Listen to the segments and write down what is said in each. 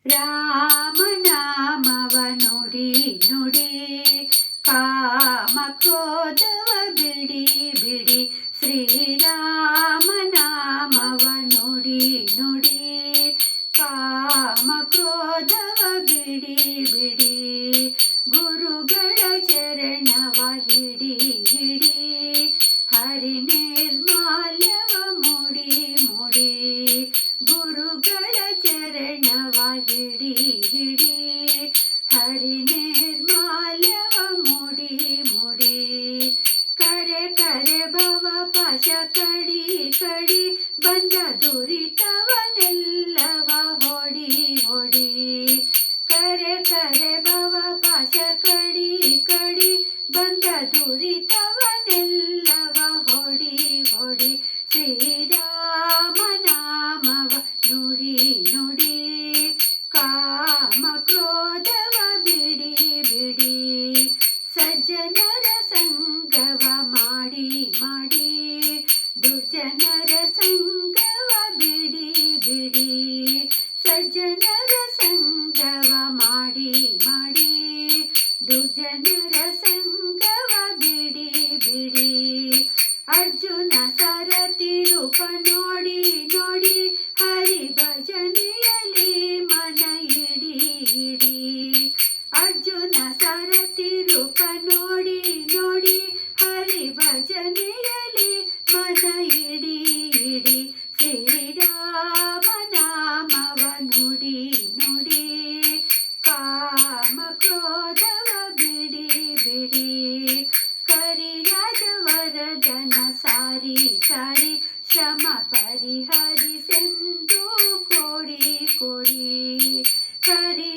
ರಾಮನಾಮವ ನುಡಿ ನುಡಿ ಕಾಮ ಕ್ರೋಧವ ಬಿಡಿ ಬಿಡಿ. ಶ್ರೀರಾಮನಾಮವ ನುಡಿ ನುಡಿ ಕಾಮ ಕ್ರೋಧವ ಬಿಡಿ ಬಿಡಿ. ಗುರುಗಳ ಚರಣವ ಹಿಡಿ ಹಿಡಿ ಹರಿ ನಿರ್ಮಾಲ್ಯವ ಮುಡಿ ಮುಡಿ. ಗುರುಗಳ ಚರಣವ ಹಿಡಿ ಹಿಡಿ ಹರಿ ನಿರ್ಮಾಲ್ಯವ ಮುಡಿ ಮುಡಿ. ಕರೆ ಕರೆ ಭವ ಪಾಶ ಕಡಿ ಕಡಿ ಬಂದ ದುರಿತವನೆಲ್ಲವ ಹೊಡಿ ಹೊಡಿ. ಕರೆ ಕರೆ ಭವ ಪಾಶ ಕಡಿ ಕಡಿ ಬಂದ ದುರಿತವನೆಲ್ಲವ ಹೊಡಿ ಹೊಡಿ. ಶ್ರೀರಾಮನಾಮವ ನುಡಿ ನುಡಿ ಕಾಮ ಕ್ರೋಧವ ಬಿಡಿ ಬಿಡಿ. ಸಜ್ಜನರ ಸಂಗವ ಮಾಡಿ ಮಾಡಿ ದುರ್ಜನರ ಸಂಗವ ಬಿಡಿ ಬಿಡಿ. ಸಜ್ಜನರ ಸಂಗವ ಮಾಡಿ ಮಾಡಿ ದುರ್ಜನರ ಸಂಗವ ಬಿಡಿ ಬಿಡಿ. ಅರ್ಜುನ ಸಾರಥಿ ರೂಪ ನೋಡಿ ನೋಡಿ ಹರಿ ಭಜನೆಯಲ್ಲಿ ಮನ ಇಡಿ ಇಡಿ. ಅರ್ಜುನ ಸಾರಥಿ ರೂಪ ನೋಡಿ ನೋಡಿ ಹರಿ ಭಜನೆಯಲ್ಲಿ ಮನ ಇಡಿ ಇಡಿ. ಶ್ರೀರಾಮನಾಮವ ನುಡಿ ನುಡಿ ಕಾಮ ಕ್ರೋಧವ ಬಿಡಿ ಬಿಡಿ. ಕರಿರಾಜವರದನ ಸಾರಿ ಸಾರಿ ಶ್ರಮ ಪರಿಹರಿಸೆಂದು ಕೋರಿ ಕೋರಿ. ಕರಿರಾಜವರದನ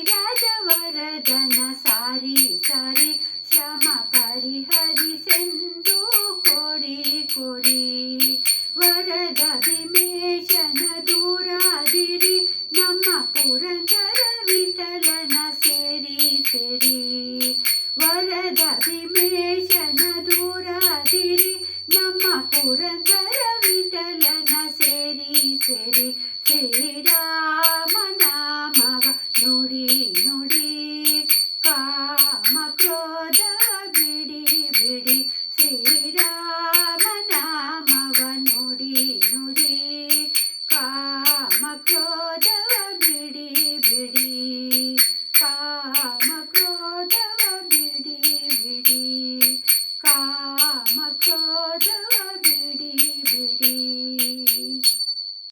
ಸಾರಿ ಸಾರಿ ಶ್ರಮ ಪರಿಹರಿಸೆಂದು ಕೋರಿ ಕೋರಿ. ವರದ ಭೀಮೇಶನ ದೂರಾದಿರಿ ನಮ್ಮ ಪುರಂದರ ವಿಠಲನ ಸೇರಿ ಸೇರಿ. ವರದ ಭೀಮೇಶನ ದೂರಾದಿರಿ ನಮ್ಮ ಪುರಂದರ ವಿಠಲನ ಸೇರಿ ಸೇರಿ. ಶ್ರೀರಾಮ